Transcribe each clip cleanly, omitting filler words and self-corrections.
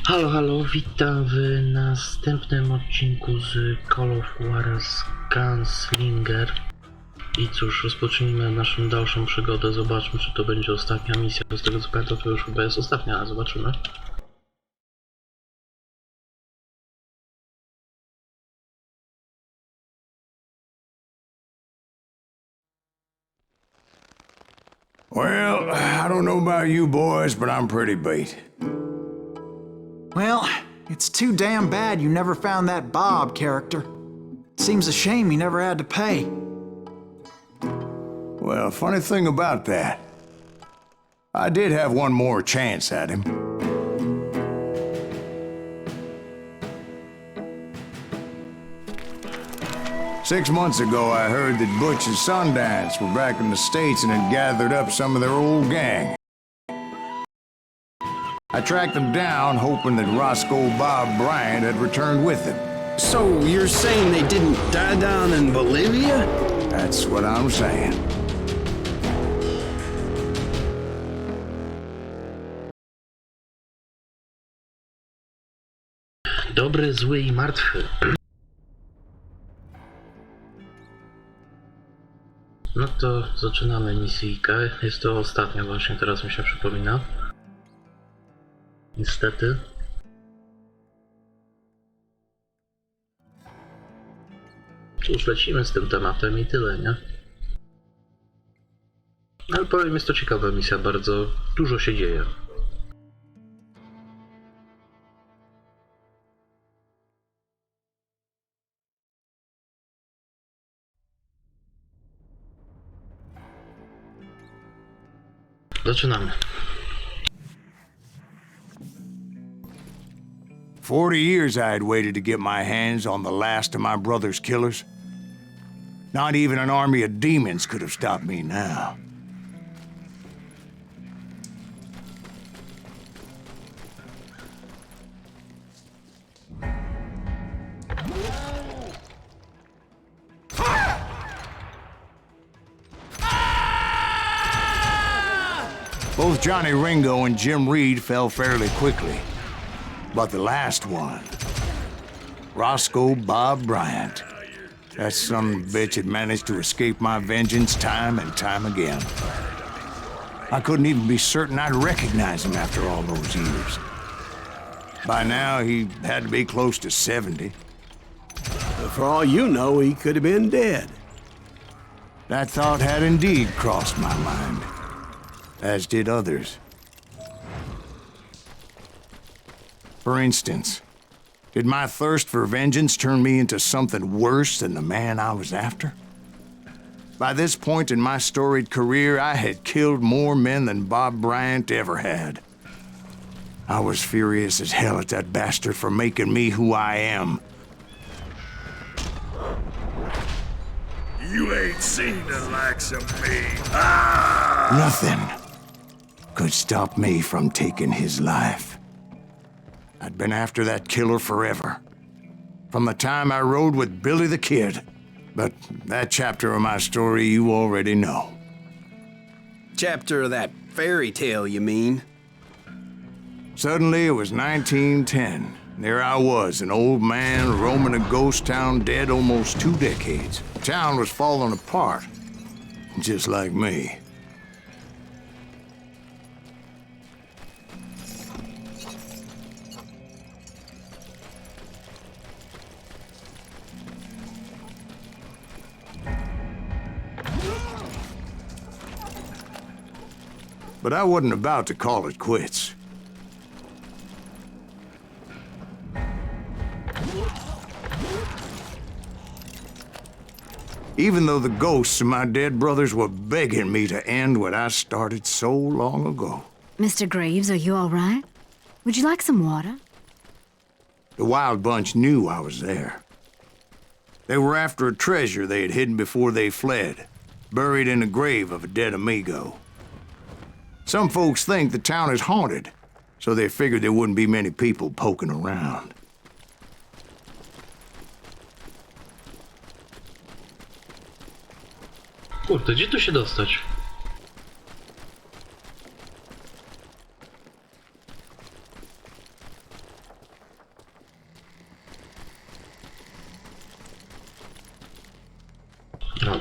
Halo, halo, witam w następnym odcinku z Call of Juarez Gunslinger. I cóż, rozpocznijmy naszą dalszą przygodę. Zobaczmy, czy to będzie ostatnia misja. Z tego co pamiętam, to już chyba jest ostatnia, ale zobaczymy. Well, I don't know about you boys, but I'm pretty beat. Well, it's too damn bad you never found that Bob character. Seems a shame you never had to pay. Well, funny thing about that, I did have one more chance at him. Six months ago, I heard that Butch and Sundance were back in the States and had gathered up some of their old gang. I tracked them down, hoping that Roscoe Bob Bryant had returned with them. So you're saying they didn't die down in Bolivia? That's what I'm saying. Dobry, zły i martwy. No to zaczynamy misyjkę. Jest to ostatnia właśnie, teraz mi się przypomina. Niestety. Cóż, lecimy z tym tematem i tyle, nie? Ale powiem, jest to ciekawa misja, bardzo dużo się dzieje. Zaczynamy. 40 years I had waited to get my hands on the last of my brother's killers. Not even an army of demons could have stopped me now. Both Johnny Ringo and Jim Reed fell fairly quickly. But the last one, Roscoe Bob Bryant, that son of a bitch had managed to escape my vengeance time and time again. I couldn't even be certain I'd recognize him after all those years. By now, he had to be close to 70. For all you know, he could have been dead. That thought had indeed crossed my mind, as did others. For instance, did my thirst for vengeance turn me into something worse than the man I was after? By this point in my storied career, I had killed more men than Bob Bryant ever had. I was furious as hell at that bastard for making me who I am. You ain't seen the likes of me. Ah! Nothing could stop me from taking his life. I'd been after that killer forever. From the time I rode with Billy the Kid. But that chapter of my story you already know. Chapter of that fairy tale, you mean? Suddenly it was 1910. There I was, an old man roaming a ghost town dead almost 2 decades. The town was falling apart, just like me. But I wasn't about to call it quits. Even though the ghosts of my dead brothers were begging me to end what I started so long ago. Mr. Graves, are you all right? Would you like some water? The Wild Bunch knew I was there. They were after a treasure they had hidden before they fled, buried in the grave of a dead amigo. Some folks think the town is haunted, so they figured there wouldn't be many people poking around. Kurde, gdzie tu się dostać?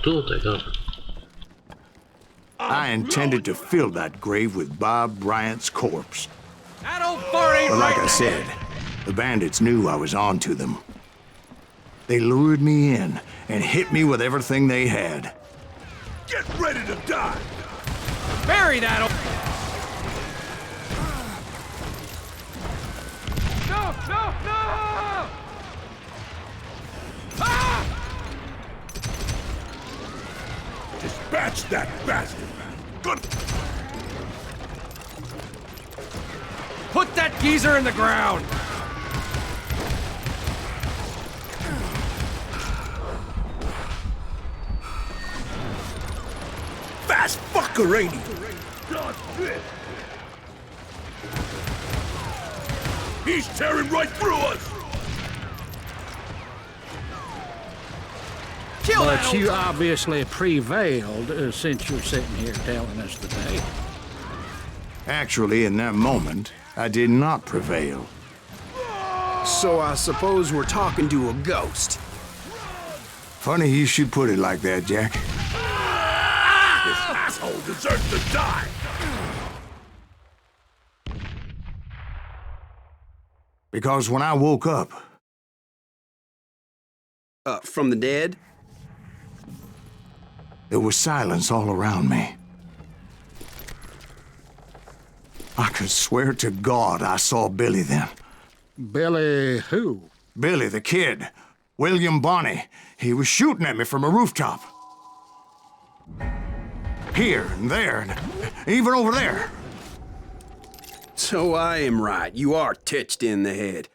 tutaj, dobra. I intended to fill that grave with Bob Bryant's corpse. That old fart ain't But like I right. said, the bandits knew I was on to them. They lured me in and hit me with everything they had. Get ready to die! Bury that old... No! No! No! Ah! Dispatch that bastard! Good. Put that geezer in the ground! Fast fucker, ain't he? God, shit. He's tearing right through us! Kill that But old... you obviously prevailed since you're sitting here telling us today. Actually, in that moment, I did not prevail. So I suppose we're talking to a ghost. Funny you should put it like that, Jack. This asshole deserves to die! Because when I woke up, From the dead? there was silence all around me. I could swear to God I saw Billy then. Billy who? Billy, the kid. William Bonney. He was shooting at me from a rooftop. Here and there, and even over there. So I am right. You are titched in the head.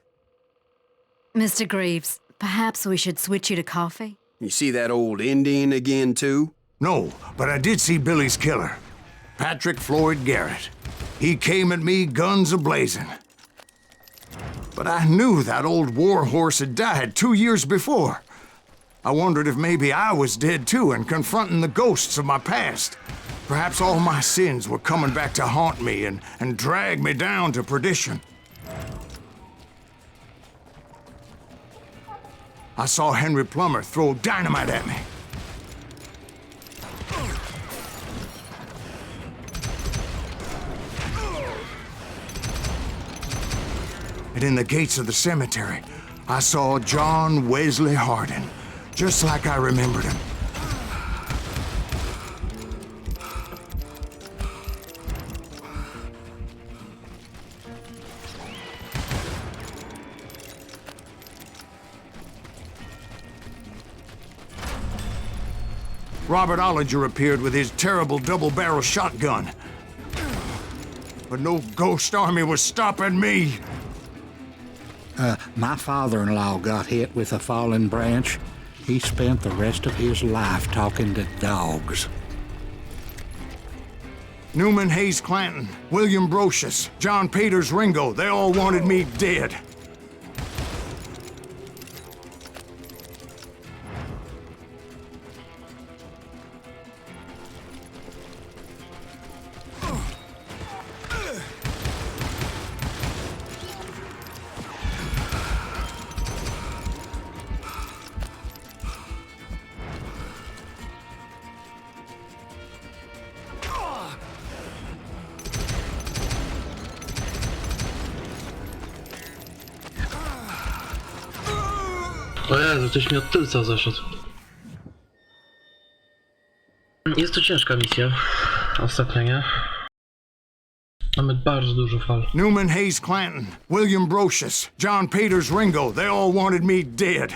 Mr. Greaves, perhaps we should switch you to coffee? You see that old Indian again, too? No, but I did see Billy's killer. Patrick Floyd Garrett. He came at me guns a-blazing. But I knew that old war horse had died 2 years before. I wondered if maybe I was dead too and confronting the ghosts of my past. Perhaps all my sins were coming back to haunt me and drag me down to perdition. I saw Henry Plummer throw dynamite at me. And in the gates of the cemetery, I saw John Wesley Hardin, just like I remembered him. Robert Ollinger appeared with his terrible double-barrel shotgun. But no ghost army was stopping me. My father-in-law got hit with a fallen branch. He spent the rest of his life talking to dogs. Newman Hayes Clanton, William Brocious, John Peters Ringo, they all wanted me dead. O Jezu, ktoś mi od tylca zaszedł. Jest to ciężka misja. Ostatnia, nie? Mamy bardzo dużo fal. Newman Hayes Clanton, William Brocious, John Peters Ringo, they all wanted me dead.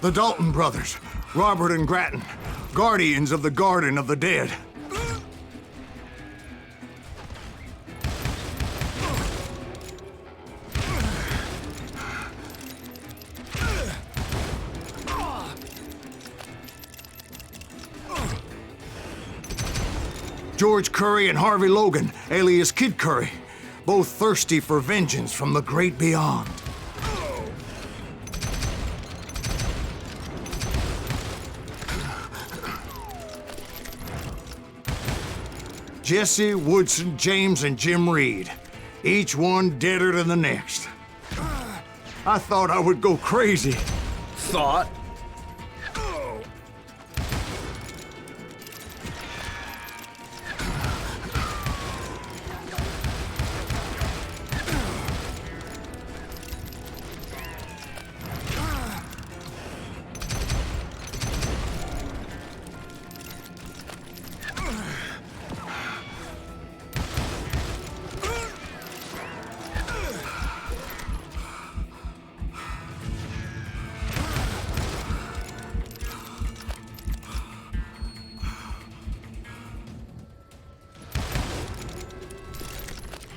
The Dalton brothers, Robert and Grattan, guardians of the Garden of the Dead. George Curry and Harvey Logan, alias Kid Curry, both thirsty for vengeance from the great beyond. Jesse, Woodson, James, and Jim Reed. Each one deader than the next. I thought I would go crazy. Thought?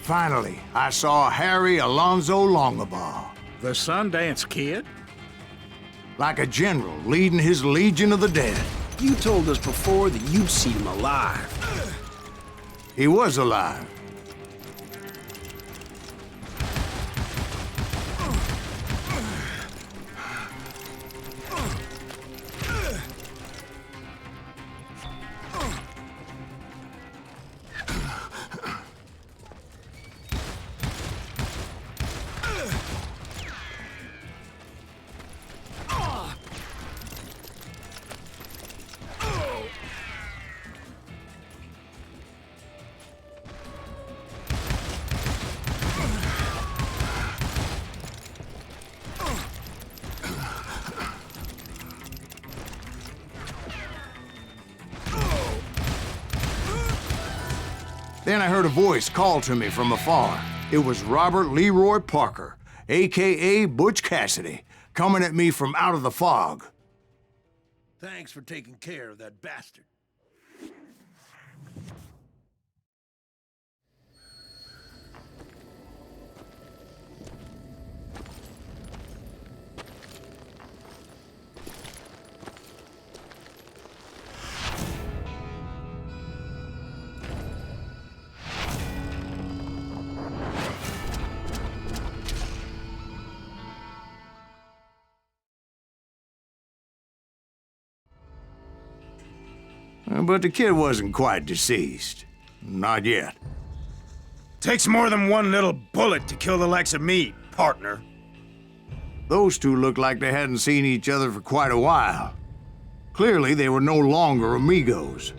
Finally, I saw Harry Alonzo Longabaugh. The Sundance Kid? Like a general leading his legion of the dead. You told us before that you'd seen him alive. He was alive. Then I heard a voice call to me from afar. It was Robert Leroy Parker, a.k.a. Butch Cassidy, coming at me from out of the fog. Thanks for taking care of that bastard. But the kid wasn't quite deceased. Not yet. Takes more than one little bullet to kill the likes of me, partner. Those two looked like they hadn't seen each other for quite a while. Clearly, they were no longer amigos.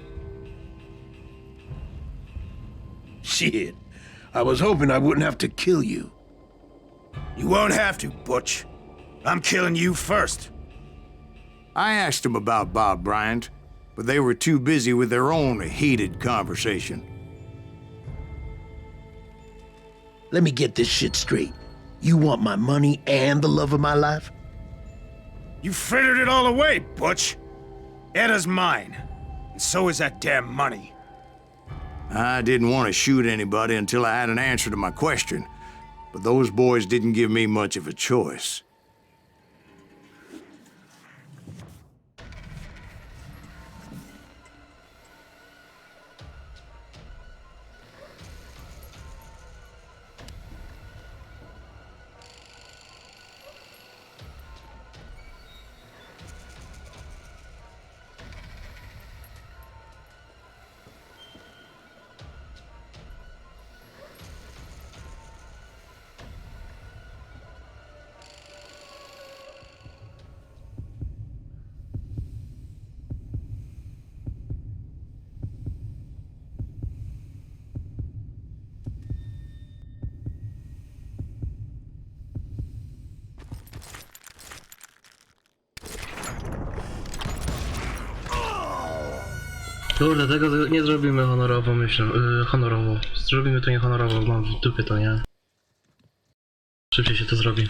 Shit. I was hoping I wouldn't have to kill you. You won't have to, Butch. I'm killing you first. I asked them about Bob Bryant, but they were too busy with their own heated conversation. Let me get this shit straight. You want my money and the love of my life? You frittered it all away, Butch. Edda's mine, and so is that damn money. I didn't want to shoot anybody until I had an answer to my question, but those boys didn't give me much of a choice. Kurde, tego nie zrobimy honorowo, myślę. Honorowo. Zrobimy to niehonorowo, mam w dupie to, nie? Szybciej się to zrobi.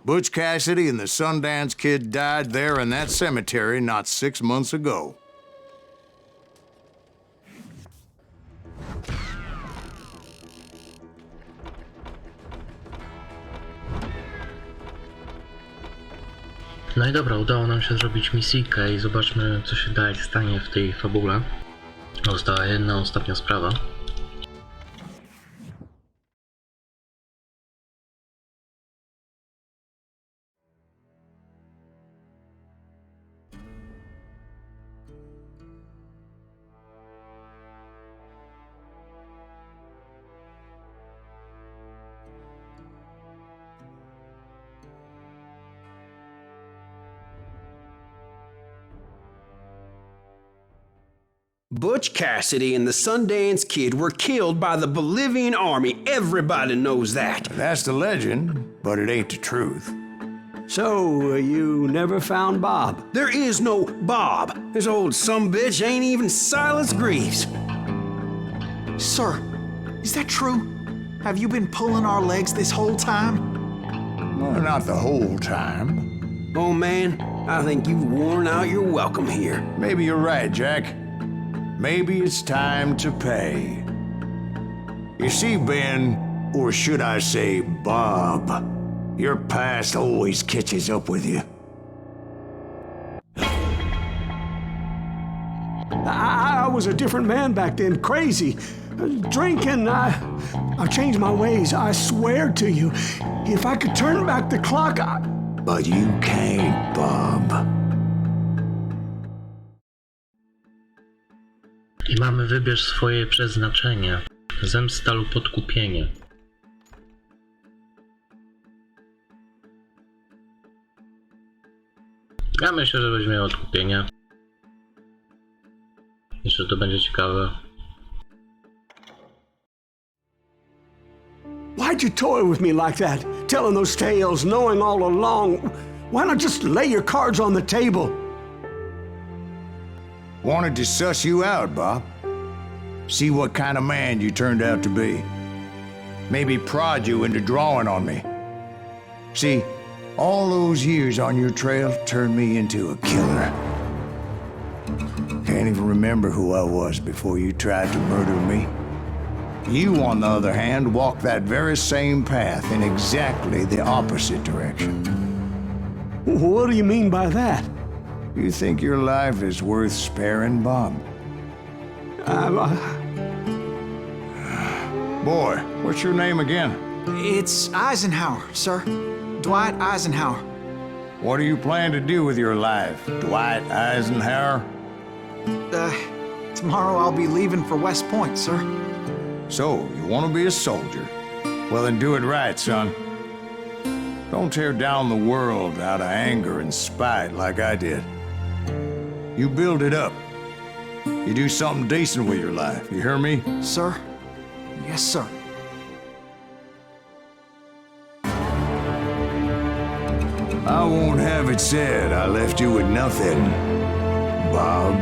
Butch Cassidy and the Sundance Kid died there in that cemetery not 6 months ago. No i dobra, udało nam się zrobić misyjkę i zobaczmy, co się dalej stanie w tej fabule. Została jedna ostatnia sprawa. Butch Cassidy and the Sundance Kid were killed by the Bolivian army. Everybody knows that. That's the legend, but it ain't the truth. So, you never found Bob? There is no Bob. This old sumbitch ain't even Silas Greaves. Sir, is that true? Have you been pulling our legs this whole time? Well, not the whole time. Oh man, I think you've worn out your welcome here. Maybe you're right, Jack. Maybe it's time to pay. You see, Ben, or should I say Bob, your past always catches up with you. I was a different man back then, crazy. Drinking, I've changed my ways, I swear to you. If I could turn back the clock, But you can't, Bob. I mamy wybierz swoje przeznaczenie. Zemsta lub odkupienie. Ja myślę, że weźmiemy odkupienie. Jeszcze to będzie ciekawe. why'd you toy with me like that? Telling those tales, knowing all along. Why not just lay your cards on the table? Wanted to suss you out, Bob. See what kind of man you turned out to be. Maybe prod you into drawing on me. See, all those years on your trail turned me into a killer. Can't even remember who I was before you tried to murder me. You, on the other hand, walked that very same path in exactly the opposite direction. What do you mean by that? You think your life is worth sparing, Bob? Boy, what's your name again? It's Eisenhower, sir. Dwight Eisenhower. What do you plan to do with your life, Dwight Eisenhower? Tomorrow I'll be leaving for West Point, sir. So, you want to be a soldier? Well, then do it right, son. Don't tear down the world out of anger and spite like I did. You build it up. You do something decent with your life, you hear me? Sir? Yes, sir. I won't have it said I left you with nothing, Bob.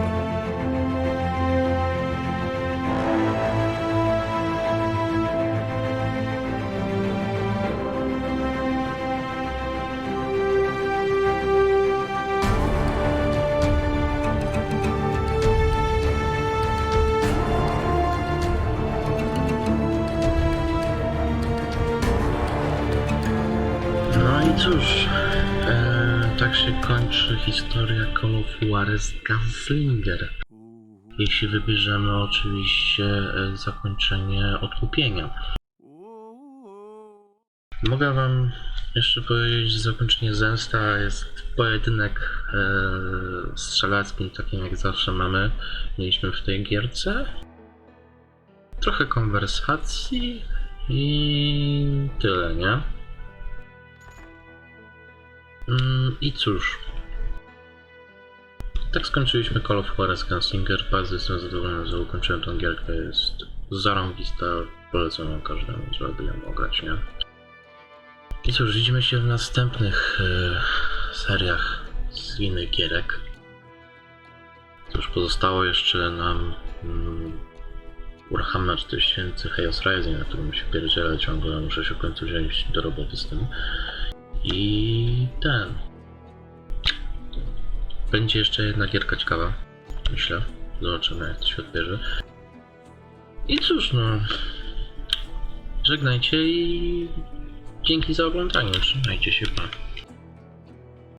No i cóż, tak się kończy historia Call of Juarez Gunslinger. Jeśli wybierzemy oczywiście zakończenie odkupienia. Mogę wam jeszcze powiedzieć, że zakończenie zemsta jest pojedynek strzelecki, takim jak zawsze mieliśmy w tej gierce. Trochę konwersacji i tyle, nie? I cóż, tak skończyliśmy Call of Juarez Gunslinger. Bardzo jestem zadowolony, że ukończyłem tą gierkę. Jest zarąbista, polecam ją każdemu, żeby ją ograć, nie? I cóż, widzimy się w następnych seriach z innych gierek. Cóż, pozostało jeszcze nam Warhammer 4000 Chaos Rising, na którym się pierdzielę ciągle, muszę się w końcu wziąć do roboty z tym. I ten. Będzie jeszcze jedna gierka ciekawa, myślę. Zobaczymy, jak to się odbierze. I cóż, no. Żegnajcie i dzięki za oglądanie. Trzymajcie się, pa.